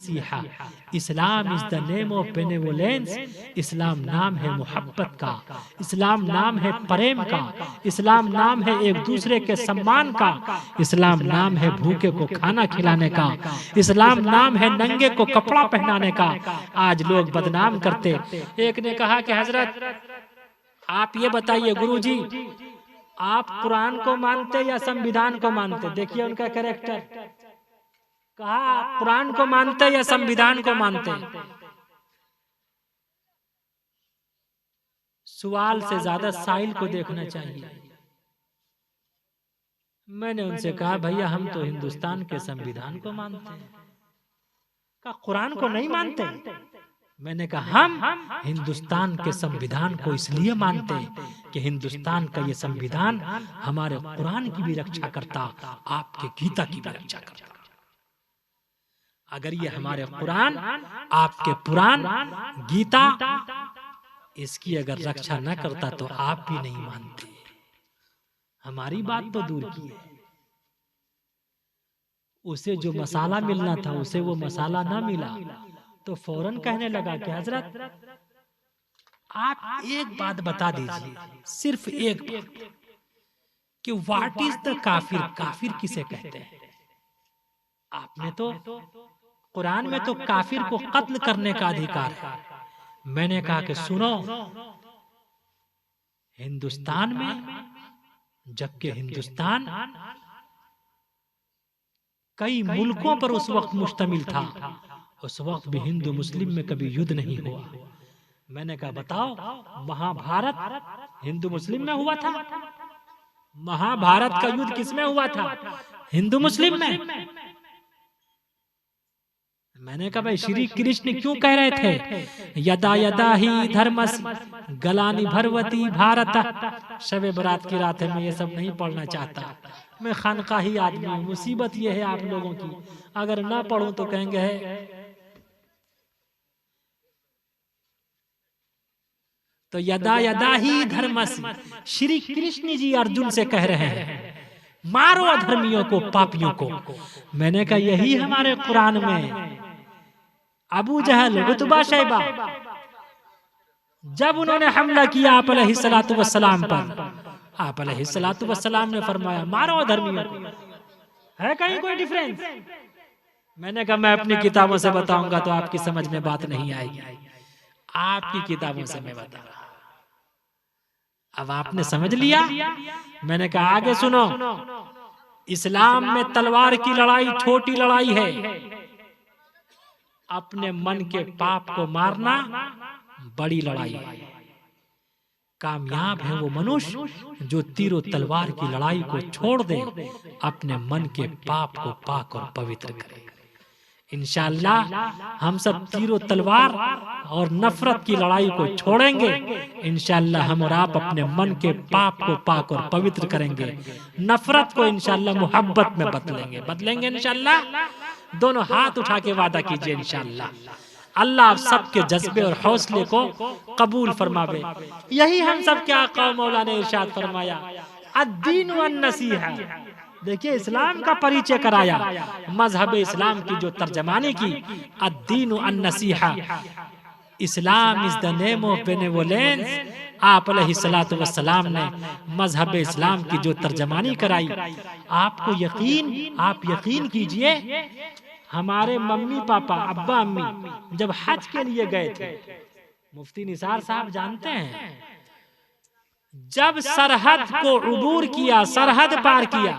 Naseeha. Islam is the name of benevolence. इस्लाम नाम है मोहब्बत का, इस्लाम नाम है प्रेम का, इस्लाम नाम है एक दूसरे के सम्मान का, इस्लाम नाम है भूखे को खाना खिलाने का, इस्लाम नाम है नंगे को कपड़ा पहनाने का। आज लोग बदनाम करते। एक ने कहा कि हजरत आप ये बताइए गुरुजी, आप कुरान को मानते या संविधान को मानते? देखिए उनका कैरेक्टर। कहा आप कुरान को मानते या संविधान को मानते? सवाल से ज्यादा साइल को देखना चाहिए। मैंने उनसे कहा भैया हम तो हिंदुस्तान के संविधान को मानते हैं। कहा कुरान को नहीं मानते? मैंने कहा हम हिंदुस्तान के संविधान को इसलिए मानते हैं कि हिंदुस्तान का ये संविधान हमारे कुरान की भी रक्षा करता, आपके गीता की भी रक्षा करता। अगर ये हमारे कुरान, आपके पुराण, गीता इसकी अगर रक्षा न करता तो आप भी नहीं मानते। हमारी बात तो दूर की है, उसे जो मसाला मिलना था उसे वो मसाला ना मिला तो फौरन कहने लगा कि हजरत आप एक बात बता दीजिए, सिर्फ एक बात, कि व्हाट इज द काफिर? काफिर किसे कहते हैं? आपने तो कुरान में तो काफिर को कत्ल करने का अधिकार है। मैंने कहा कि सुनो, हिंदुस्तान में, जबकि हिंदुस्तान कई मुल्कों पर उस वक्त मुश्तमिल था, उस वक्त भी हिंदू मुस्लिम में कभी युद्ध नहीं हुआ। मैंने कहा बताओ, महाभारत हिंदू मुस्लिम में हुआ था? महाभारत का युद्ध किसमें हुआ था? हिंदू मुस्लिम में। मैंने कहा भाई श्री कृष्ण क्यों कह रहे थे यदा यदा ही धर्मस गलानी भरवती भारत? शबे बरात की रात है, मैं ये सब नहीं पढ़ना चाहता, मैं खानकाही आदमी हूँ। मुसीबत ये है आप लोगों की, अगर ना पढ़ूं तो कहेंगे है। तो यदा यदा ही धर्मस, श्री कृष्ण जी अर्जुन से कह रहे हैं मारो अधर्मियों को, पापियों को। मैंने कहा यही हमारे कुरान में अबू जहल, उतबा, शैबा जब उन्होंने हमला किया आप अलैहिस्सलातु वस्सलाम पर, आप अलैहिस्सलातु वस्सलाम ने फरमाया मारो अधर्मियों को। है कहीं कोई डिफरेंस? मैंने कहा मैं अपनी किताबों से बताऊंगा तो आपकी समझ में बात नहीं आएगी, आपकी किताबों से मैं बता रहा। अब आपने समझ लिया? मैंने कहा आगे सुनो, इस्लाम में तलवार की लड़ाई छोटी लड़ाई है, अपने मन के पाप को मारना बड़ी लड़ाई है। कामयाब है वो मनुष्य जो तीरों तलवार की लड़ाई को छोड़ दे, अपने मन के पाप को पाक और पवित्र करे। इंशाअल्लाह हम सब तीरों तलवार और नफरत की लड़ाई को छोड़ेंगे। इंशाअल्लाह हम और आप अपने मन के पाप को पाक और पवित्र करेंगे। नफरत को इंशाअल्लाह मोहब्बत में बदलेंगे इंशाअल्लाह। दोनों हाथ उठा के वादा कीजिए इंशाअल्लाह। अल्लाह आप सबके जज्बे और हौसले को कबूल फरमावे। यही हम सब के आका मौला ने इरशाद फरमाया, अद्दीन वन नसीहा। देखिए इस्लाम का परिचय कराया, मजहब इस्लाम की जो तर्जमानी की, अद्दीन वन नसीहा, Islam is the name of benevolence. आप अलैहिस्सलातु वस्सलाम ने मजहब इस्लाम की जो तर्जमानी कराई, आपको यकीन, आप यकीन कीजिए, हमारे मम्मी पापा, अब्बा अम्मी जब हज के लिए गए थे, मुफ्ती निसार साहब जानते हैं, जब सरहद को उबूर किया, सरहद पार किया,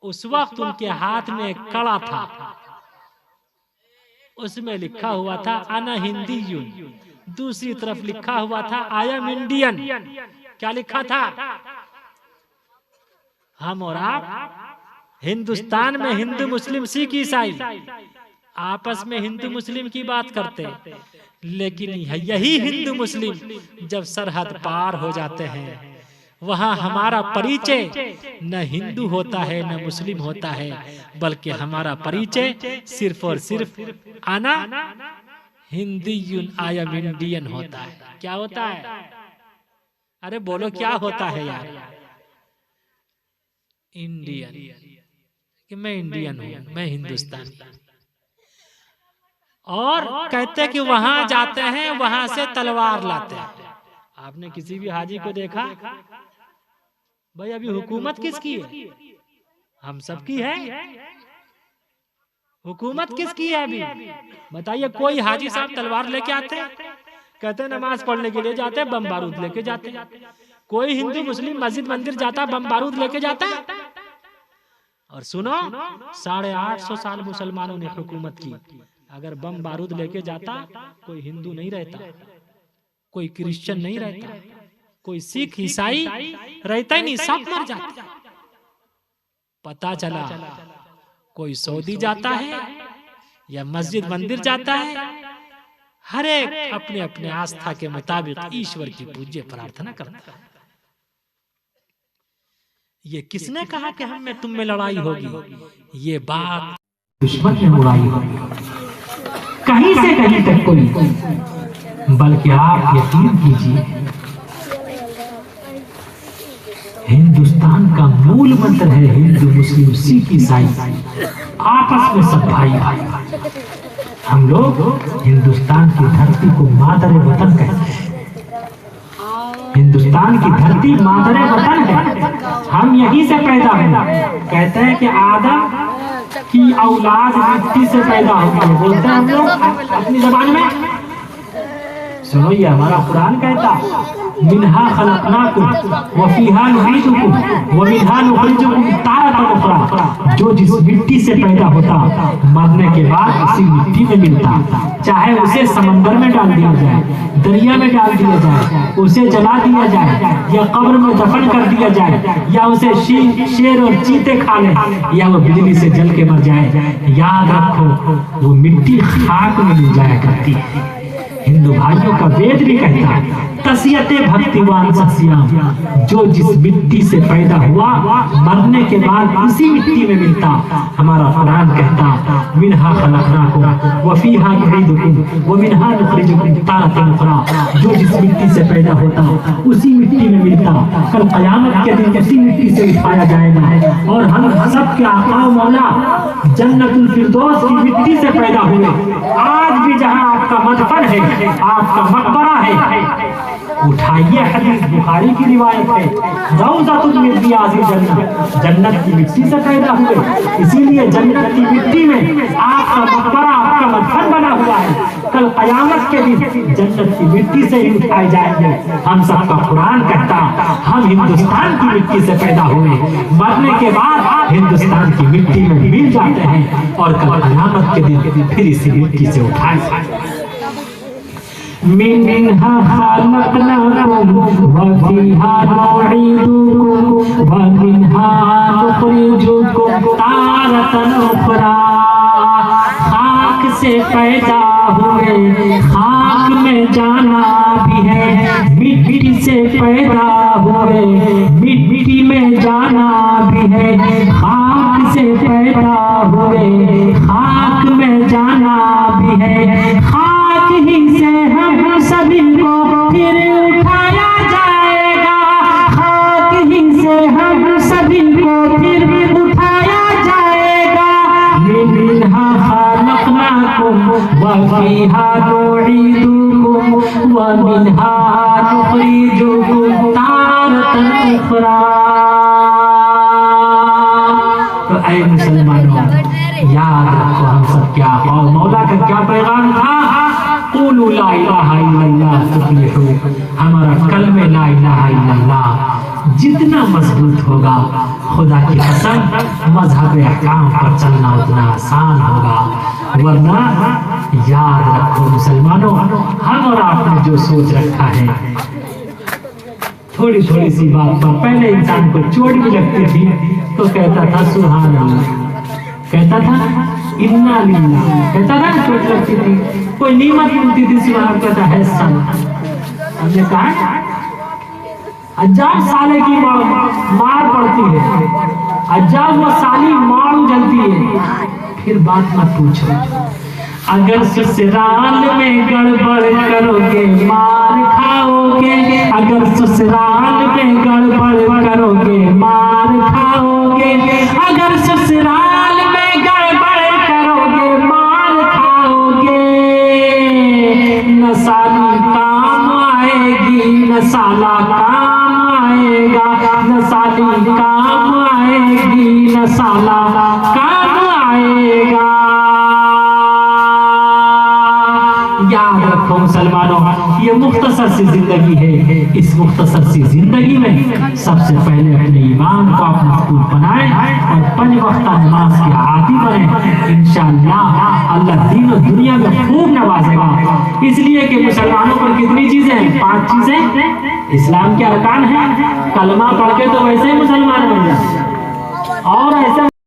उस वक्त उनके हाथ में एक कड़ा था, उसमें लिखा हुआ था अना हिंदीयुन, दूसरी तरफ लिखा हुआ था आई एम इंडियन। क्या लिखा था? हम और आप हिंदुस्तान में हिंदू मुस्लिम सिख ईसाई आपस में हिंदू मुस्लिम की बात करते, लेकिन यही हिंदू मुस्लिम जब सरहद पार हो जाते हैं, वहां हमारा परिचय न हिंदू होता है न मुस्लिम होता है, बल्कि हमारा परिचय सिर्फ और सिर्फ आना हिंदीयुन, आई एम इंडियन होता है। क्या होता है? अरे बोलो क्या होता है यार? इंडियन, कि मैं इंडियन हूं, मैं हिंदुस्तानी। और कहते कि वहां जाते हैं, वहां से तलवार लाते हैं। आपने किसी भी हाजी को देखा? भाई अभी हुकूमत किसकी है? हम सबकी है। हुकूमत किसकी है अभी? बताइए। कोई हाजी साहब तलवार लेके आते हैं? कहते हैं नमाज पढ़ने के लिए जाते हैं, बम बारूद लेके जाते हैं। कोई हिंदू मुस्लिम मस्जिद मंदिर जाता, बम बारूद लेके जाता है? और सुनो, 850 साल मुसलमानों ने हुकूमत की। अगर बम बारूद लेके जाता, कोई हिंदू नहीं रहता, कोई क्रिश्चियन नहीं रहता, कोई सिख ईसाई रहता ही नहीं, सब मर जाते। पता चला कोई सऊदी जाता है या मस्जिद मंदिर जाता है, हर एक अपने अपने आस्था के मुताबिक ईश्वर की पूज्य प्रार्थना करता है। ये किसने कहा कि हम में तुम में लड़ाई होगी? ये बात दुश्मन ने उड़ाई होगी, कहीं से कहीं तक कोई। बल्कि आप यकीन कीजिए, हिंदुस्तान का मूल मंत्र है हिंदू मुस्लिम सिख ईसाई आपस में सब भाई भाई। हम लोग हिंदुस्तान की धरती को मादर वतन कहते हैं। हिंदुस्तान की धरती मादर वतन है। हम यहीं से पैदा हुए। कहते हैं कि आदम की औलाद मिट्टी से पैदा होती है, बोलते हैं हम लोग अपनी जबान में। सुनो, ये हमारा कुरान कहता, मिन्हा खलकनाकुम व फीहा नुईदुकुम व मिन्हा नुखरिजुकुम तारतन उखरा। जो जिस मिट्टी से पैदा होता, मरने के बाद उसी मिट्टी में मिलता। चाहे उसे समंदर में डाल दिया जाए, दरिया में डाल दिया जाए, उसे जला दिया जाए, या कब्र में दफन कर दिया जाए, या उसे शेर और चीते खा ले, या वो बिजली से जल के मर जाए, याद रखो वो मिट्टी खाक में मिल जाया करती है। हिंदू भाइयों का वेद भी कहता है, तसियते भक्तिवान सस्याम, जो जिस मिट्टी से पैदा हुआ, मरने के बाद उसी मिट्टी में मिलता। हमारा कुरान कहता, मिन्हा खलकनाकुम व फीहा नुईदुकुम व मिन्हा नुखरिजुकुम तारतन उखरा। जो जिस मिट्टी से पैदा होता, उसी मिट्टी में मिलता। कल क़यामत के दिन उसी मिट्टी से उठाया जाएगा। और हम सब के आका मौला जन्नतुल फिरदौस की मिट्टी से पैदा हुए। आज भी जहाँ आपका मदफन है, आपका मकबरा है, उठाइए। हदीस बुखारी की रिवायत है, रौज़तुन मिन रियाज़िल जन्नत, जन्नत की मिट्टी से पैदा हुए। इसीलिए जन्नत की मिट्टी में आपका मकबरा, आपका मदफन बना हुआ है। कल क़यामत के दिन जन्नत की मिट्टी से ही उठाए जाएंगे। हम सबका कुरान कहता, हम हिंदुस्तान की मिट्टी से पैदा हुए, मरने के बाद हिंदुस्तान की मिट्टी में मिल जाते हैं, और कल क़यामत के दिन फिर इसी मिट्टी से उठाए जाएंगे। मिन्हा खलकनाकुम व फीहा नुईदुकुम व मिन्हा नुखरिजुकुम तारतन उखरा। खाक से पैदा हुए, खाक में जाना भी है। मिट्टी से पैदा हुए, मिट्टी में जाना भी है। खाक से पैदा हुए, खाक में जाना भी है। खाक ही से हम सभी को फिर उठाया जाएगा। खाक ही से हम सभी को फिर उठाया जाएगा। मिन्हा खलकनाकुम व फीहा नुईदुकुम व मिन्हा नुखरिजुकुम तारतन उखरा। तो ऐ मुसलमानों, याद रखो हम सब क्या, और मौला का क्या पैगाम था? क़ुलू ला इलाहा इल्लल्लाह तुफ़्लिहू। हमारा कलमे ला इलाहा इल्लल्लाह जितना मजबूत होगा, खुदा की कसम मजहब अहकाम पर चलना उतना आसान होगा। वरना याद रखो मुसलमानों, हम और आपने जो सोच रखा है, थोड़ी थोड़ी सी बात पर पहले इंसान को चोट भी लगती थी तो कहता था सुभान अल्लाह, कहता था इन्ना लिल्लाह, कहता था चोट लगती थी, कोई नीमत मिलती थी सुभान, कहता है सन। हमने कहा 1000 साले की मार पड़ती है, 1000 वो साली मार जलती है, फिर बात मत पूछो। अगर ससुराल में गड़बड़ करोगे मार खाओगे, अगर ससुराल में गड़बड़ करोगे मार खाओगे, अगर ससुराल में गड़बड़ करोगे मार खाओगे। साला काम आएगा। याद रखो मुसलमानों, ये मुख्तसर सी जिंदगी है। इस मुख्तसर सी जिंदगी में सबसे पहले अपने ईमान को आप मजबूत बनाएं और 5 वक्त नमाज के आदी बने। इंशाअल्लाह अल्लाह दीन और दुनिया में खूब नवाजेगा। इसलिए कि मुसलमानों पर कितनी चीजें हैं? 5 चीजें इस्लाम के अरकान हैं। कलमा पढ़ के तो वैसे ही मुसलमान बन जाते और ऐसा